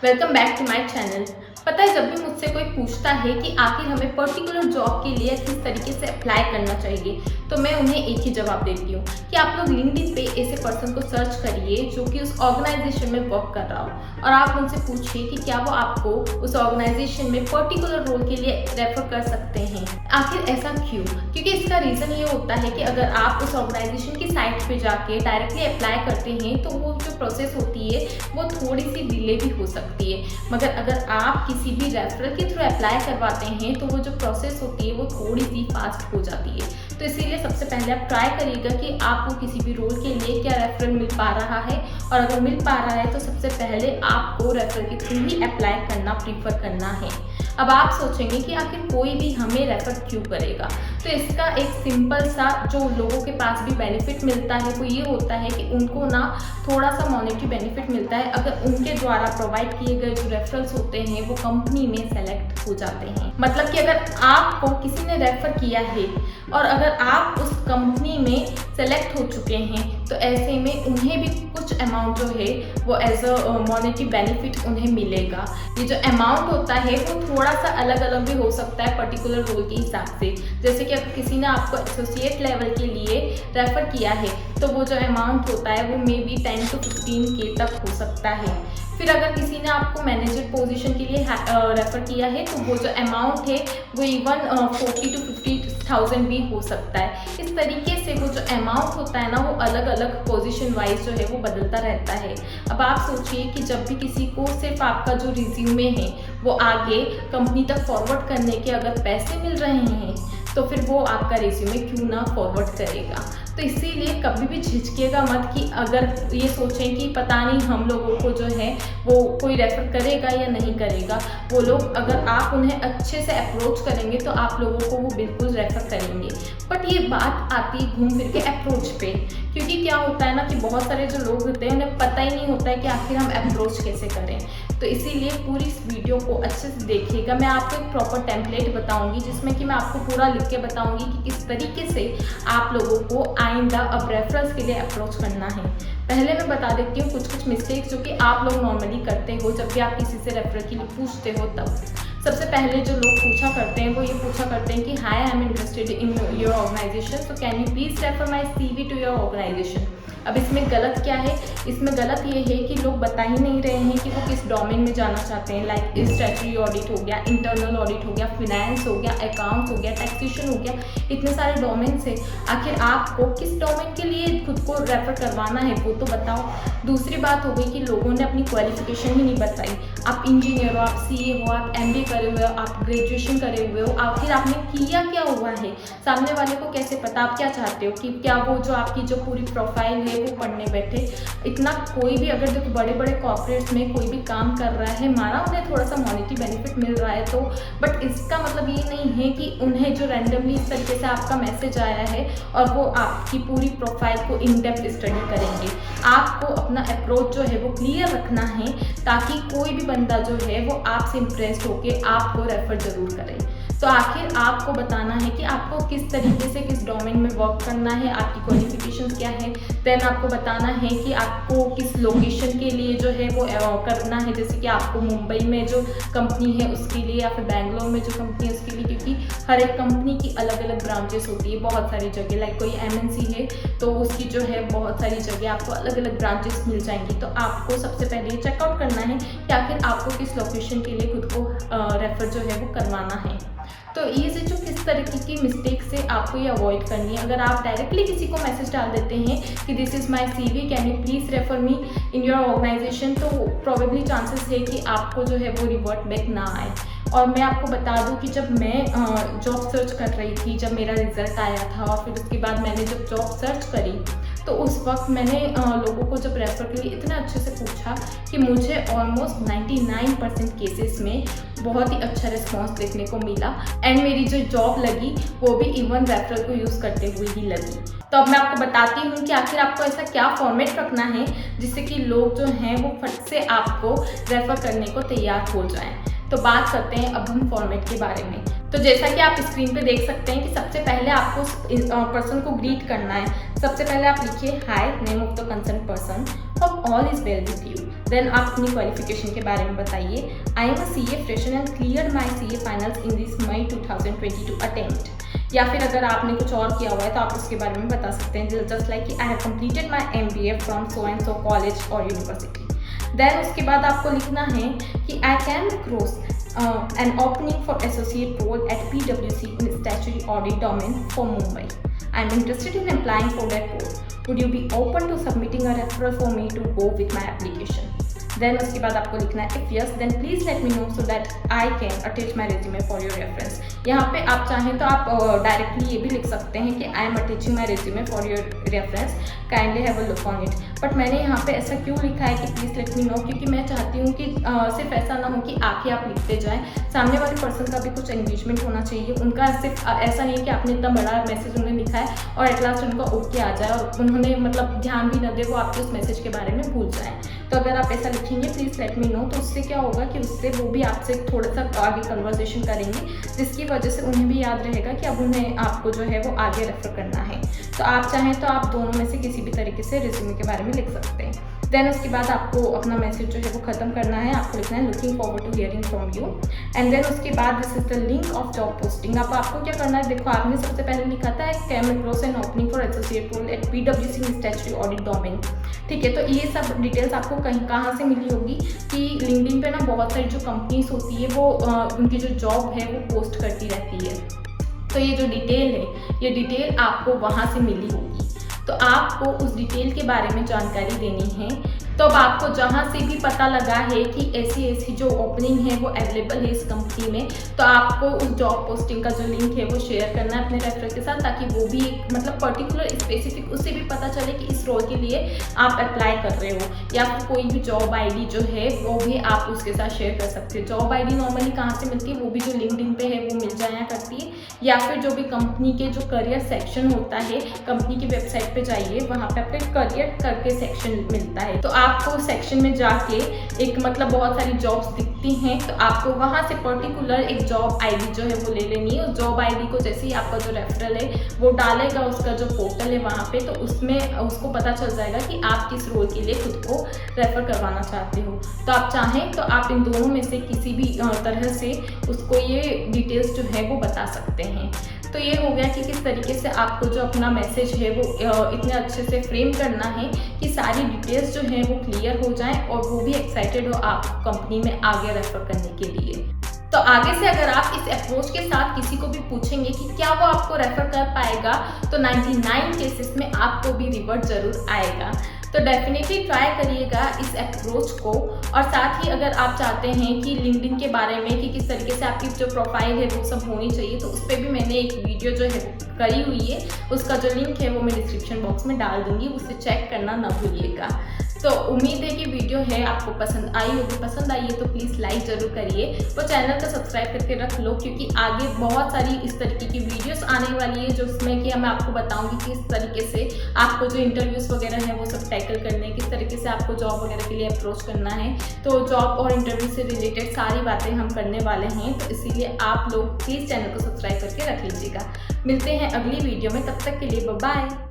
Welcome back to my channel. पता है, जब भी मुझसे कोई पूछता है कि आखिर हमें पर्टिकुलर जॉब के लिए किस तरीके से अप्लाई करना चाहिए, तो मैं उन्हें एक ही जवाब देती हूँ कि आप लोग लिंक्डइन पे ऐसे पर्सन को सर्च करिए जो कि उस ऑर्गेनाइजेशन में वर्क कर रहा हो, और आप उनसे पूछिए कि क्या वो आपको उस ऑर्गेनाइजेशन में पर्टिकुलर रोल के लिए रेफर कर सकते हैं। आखिर ऐसा क्यों? क्योंकि इसका रीज़न ये होता है कि अगर आप उस ऑर्गेनाइजेशन की साइट पे जाके डायरेक्टली अप्लाई करते हैं तो वो जो प्रोसेस होती है वो थोड़ी सी डिले भी हो सकती है, मगर अगर आप किसी भी रेफरल के थ्रू अप्लाई करवाते हैं तो वो जो प्रोसेस होती है वो थोड़ी सी फास्ट हो जाती है। तो इसीलिए सबसे पहले आप ट्राई करिएगा कि आपको किसी भी रोल के लिए क्या रेफरल मिल पा रहा है, और अगर मिल पा रहा है तो सबसे पहले आपको रेफरल के थ्रू ही अप्लाई करना प्रीफर करना है। अब आप सोचेंगे कि आखिर कोई भी हमें रेफर क्यों करेगा, तो इसका एक सिंपल सा जो लोगों के पास भी बेनिफिट मिलता है वो ये होता है कि उनको ना थोड़ा सा मॉनेटरी बेनिफिट मिलता है अगर उनके द्वारा प्रोवाइड किए गए जो रेफरल्स होते हैं वो कंपनी में सेलेक्ट हो जाते हैं। मतलब कि अगर आपको किसी ने रेफर किया है और अगर आप उस कंपनी में सेलेक्ट हो चुके हैं तो ऐसे में उन्हें भी कुछ अमाउंट जो है वो एज अ मॉनेटरी बेनिफिट उन्हें मिलेगा। ये जो अमाउंट होता है वो थोड़ा सा अलग अलग भी हो सकता है पर्टिकुलर रोल के हिसाब से। जैसे कि अगर किसी ने आपको एसोसिएट लेवल के लिए रेफ़र किया है तो वो जो अमाउंट होता है वो मे बी 10 to 15K तक हो सकता है। फिर अगर किसी ने आपको मैनेजर पोजीशन के लिए रेफ़र किया है तो वो जो अमाउंट है वो इवन 40 to 50,000 भी हो सकता है। इस तरीके से वो जो अमाउंट होता है ना वो अलग अलग पोजीशन वाइज जो है वो बदलता रहता है। अब आप सोचिए कि जब भी किसी को सिर्फ आपका जो रिज्यूमे है वो आगे कंपनी तक फॉरवर्ड करने के अगर पैसे मिल रहे हैं तो फिर वो आपका रिज्यूमे क्यों ना फॉरवर्ड करेगा। तो इसीलिए कभी भी झिझकिएगा मत कि अगर ये सोचें कि पता नहीं हम लोगों को जो है वो कोई रेफ़र करेगा या नहीं करेगा। वो लोग अगर आप उन्हें अच्छे से अप्रोच करेंगे तो आप लोगों को वो बिल्कुल रेफ़र करेंगे। बट ये बात आती घूम फिर के अप्रोच पे, क्योंकि क्या होता है ना कि बहुत सारे जो लोग होते हैं उन्हें पता ही नहीं होता है कि आखिर हम अप्रोच कैसे करें। तो इसीलिए पूरी इस वीडियो को अच्छे से देखिएगा। मैं आपको एक प्रॉपर टेम्पलेट बताऊंगी जिसमें कि मैं आपको पूरा लिख के बताऊंगी कि किस तरीके से आप लोगों को आइंदा अब रेफरेंस के लिए अप्रोच करना है। पहले मैं बता देती हूँ कुछ मिस्टेक्स जो कि आप लोग नॉर्मली करते हो जब भी आप किसी से रेफरल के लिए पूछते हो तब। सबसे पहले जो लोग पूछा करते हैं वो ये पूछा करते हैं कि hi, I am interested in your organisation, so can you please refer my CV to your organisation. अब इसमें गलत क्या है? इसमें गलत ये है कि लोग बता ही नहीं रहे हैं कि वो किस डोमेन में जाना चाहते हैं। लाइक स्टैट्यूटरी ऑडिट हो गया, इंटरनल ऑडिट हो गया, फिनेंस हो गया, अकाउंट्स हो गया, टैक्सेशन हो गया, इतने सारे डोमेन्स हैं। आखिर आपको किस डोमेन के लिए खुद को रेफर करवाना है वो तो बताओ। दूसरी बात हो गई कि लोगों ने अपनी क्वालिफिकेशन ही नहीं बताई। आप इंजीनियर हो, आप CA हो, आप MBA करे हुए हो, आप ग्रेजुएशन करे हुए हो, आखिर आपने किया क्या हुआ है? सामने वाले को कैसे पता आप क्या चाहते हो? कि क्या वो जो आपकी जो पूरी प्रोफाइल है वो पढ़ने बैठे? इतना कोई भी अगर देखो बड़े बड़े कॉर्पोरेट्स में कोई भी काम कर रहा है, माना उन्हें थोड़ा सा मॉनेटरी बेनिफिट मिल रहा है तो, बट इसका मतलब ये नहीं है कि उन्हें जो रैंडमली इस तरीके से आपका मैसेज आया है और वो आपकी पूरी प्रोफाइल को इन डेप्थ स्टडी करेंगे। आपको अपना अप्रोच जो है वो क्लियर रखना है ताकि कोई भी बंदा जो है वो आपसे इम्प्रेस्ड होकर आपको रेफर ज़रूर करे। तो आखिर आपको बताना है कि आपको किस तरीके से किस डोमेन में वर्क करना है, आपकी क्वालिफिकेशंस क्या है। देन आपको बताना है कि आपको किस लोकेशन के लिए जो है वो करना है, जैसे कि आपको मुंबई में जो कंपनी है उसके लिए या फिर बेंगलोर में जो कंपनी है उसके लिए, क्योंकि हर एक कंपनी की अलग अलग ब्रांचेस होती है बहुत सारी जगह। लाइक कोई MNC है तो उसकी जो है बहुत सारी जगह आपको अलग अलग ब्रांचेस मिल जाएंगी। तो आपको सबसे पहले चेकआउट करना है कि आखिर आपको किस लोकेशन के लिए खुद को रेफर जो है वो करवाना है। तो ये से जो किस तरीके की मिस्टेक से आपको ये अवॉइड करनी है। अगर आप डायरेक्टली किसी को मैसेज डाल देते हैं कि this is my CV, can you please refer me in your organisation, तो प्रोबेबली चांसेस है कि आपको जो है वो रिवर्ट बैक ना आए। और मैं आपको बता दूं कि जब मैं जॉब सर्च कर रही थी, जब मेरा रिज़ल्ट आया था और फिर उसके बाद मैंने जब जॉब सर्च करी तो उस वक्त मैंने लोगों को जब रेफ़र के लिए इतना अच्छे से पूछा कि मुझे ऑलमोस्ट 99% केसेस में बहुत ही अच्छा रिस्पॉन्स देखने को मिला एंड मेरी जो जॉब लगी वो भी इवन रेफरल को यूज़ करते हुए ही लगी। तो अब मैं आपको बताती हूँ कि आखिर आपको ऐसा क्या फॉर्मेट रखना है जिससे कि लोग जो हैं वो फट से आपको रेफ़र करने को तैयार हो जाएं। तो बात करते हैं अब हम फॉर्मेट के बारे में। तो जैसा कि आप स्क्रीन पे देख सकते हैं कि सबसे पहले आपको पर्सन को ग्रीट करना है। सबसे पहले आप लिखिए hi, name of the concern person, hope all is well with you. Then आप अपनी क्वालिफिकेशन के बारे में बताइए। I am a CA fresher and clear my CA finals in this May 2022 attempt. या फिर अगर आपने कुछ और किया हुआ है तो आप उसके बारे में बता सकते हैं, जस्ट लाइक कि I have completed my MBA from so and so college और यूनिवर्सिटी। देन उसके बाद आपको लिखना है कि I can cross an opening for associate role at PwC in statutory audit domain for Mumbai. I am interested in applying for that role. Would you be open to submitting a referral for me to go with my application? Then उसके बाद आपको लिखना है if yes then please let me know so that I can attach my resume for your reference. यहाँ पे आप चाहें तो आप डायरेक्टली ये भी लिख सकते हैं कि I am attaching my resume for your reference, kindly have a look on it. But मैंने यहाँ पे ऐसा क्यों लिखा है कि प्लीज़ लेट मी नो, क्योंकि मैं चाहती हूँ कि सिर्फ ऐसा ना हो कि आके आप लिखते जाएँ, सामने वाले पर्सन का भी कुछ एंगेजमेंट होना चाहिए। उनका सिर्फ ऐसा नहीं कि आपने इतना बड़ा मैसेज उन्हें लिखा है और एट लास्ट उनका ओके आ जाए और उन्होंने मतलब ध्यान भी न दे, वो आपके उस मैसेज के बारे में भूल जाएँ। तो अगर आप ऐसा लिखेंगे प्लीज़ लेट मी नो, तो उससे क्या होगा कि उससे वो भी आपसे थोड़ा सा आगे कन्वर्सेशन करेंगे, जिसकी वजह से उन्हें भी याद रहेगा कि अब उन्हें आपको जो है वो आगे रेफर करना है। तो आप चाहें तो आप दोनों में से किसी भी तरीके से रिज्यूमे के बारे में लिख सकते हैं। देन उसके बाद आपको अपना मैसेज जो है वो ख़त्म करना है। आपको लिखना है looking forward to hearing from you and then उसके बाद this is the link of job posting. अब आपको क्या करना है, देखो आपने सबसे पहले लिखा था came across an opening for associate role at PwC in statutory audit domain, ठीक है। तो ये सब डिटेल्स आपको कहीं कहाँ से मिली होगी कि लिंक्डइन पे ना बहुत सारी जो कंपनीज होती है वो उनकी जो जॉब है वो पोस्ट करती रहती है। तो ये जो डिटेल है ये डिटेल आपको वहाँ से मिली होगी, तो आपको उस डिटेल के बारे में जानकारी देनी है। तो अब आपको जहाँ से भी पता लगा है कि ऐसी जो ओपनिंग है वो अवेलेबल है इस कंपनी में, तो आपको उस जॉब पोस्टिंग का जो लिंक है वो शेयर करना है अपने रेफरर के साथ, ताकि वो भी एक मतलब पर्टिकुलर स्पेसिफिक उससे भी पता चले कि इस रोल के लिए आप अप्लाई कर रहे हो। या फिर कोई भी जॉब ID जो है वो भी आप उसके साथ शेयर कर सकते हो। जॉब ID नॉर्मली कहाँ से मिलती है, वो भी जो लिंक्डइन पे है वो मिल जाया करती है, या फिर जो भी कंपनी के जो करियर सेक्शन होता है, कंपनी की वेबसाइट पे जाइए, वहाँ पे अपने करियर करके सेक्शन मिलता है। तो आपको सेक्शन में जाके एक मतलब बहुत सारी जॉब्स दिखती हैं, तो आपको वहाँ से पर्टिकुलर एक जॉब ID जो है वो ले लेनी है। उस जॉब ID को जैसे ही आपका जो रेफरल है वो डालेगा उसका जो पोर्टल है वहाँ पे, तो उसमें उसको पता चल जाएगा कि आप किस रोल के लिए खुद को रेफर करवाना चाहते हो। तो आप चाहें तो आप इन दोनों में से किसी भी तरह से उसको ये डिटेल्स जो है वो बता सकते हैं। तो ये हो गया कि किस तरीके से आपको जो अपना मैसेज है वो इतने अच्छे से फ्रेम करना है कि सारी डिटेल्स जो हैं वो क्लियर हो जाएं और वो भी एक्साइटेड हो आप कंपनी में आगे रेफर करने के लिए। तो आगे से अगर आप इस अप्रोच के साथ किसी को भी पूछेंगे कि क्या वो आपको रेफर कर पाएगा, तो 99 केसेस में आपको भी रिवर्ट ज़रूर आएगा। तो डेफिनेटली ट्राई करिएगा इस अप्रोच को। और साथ ही अगर आप चाहते हैं कि लिंक्डइन के बारे में कि किस तरीके से आपकी जो प्रोफाइल है वो सब होनी चाहिए, तो उस पर भी मैंने एक वीडियो जो है करी हुई है, उसका जो लिंक है वो मैं डिस्क्रिप्शन बॉक्स में डाल दूँगी, उसे चेक करना ना भूलिएगा। तो उम्मीद है कि वीडियो है आपको पसंद आई होगी। पसंद आई है तो प्लीज़ लाइक ज़रूर करिए, वो चैनल को सब्सक्राइब करके रख लो, क्योंकि आगे बहुत सारी इस तरीके की वीडियोस आने वाली है जिसमें कि मैं आपको बताऊंगी किस तरीके से आपको जो इंटरव्यूज़ वगैरह हैं वो सब टैकल करने हैं, किस तरीके से आपको जॉब वगैरह के लिए अप्रोच करना है। तो जॉब और इंटरव्यू से रिलेटेड सारी बातें हम करने वाले हैं, तो इसीलिए आप लोग प्लीज़ चैनल को सब्सक्राइब करके रख लीजिएगा। मिलते हैं अगली वीडियो में, तब तक के लिए बाय बाय।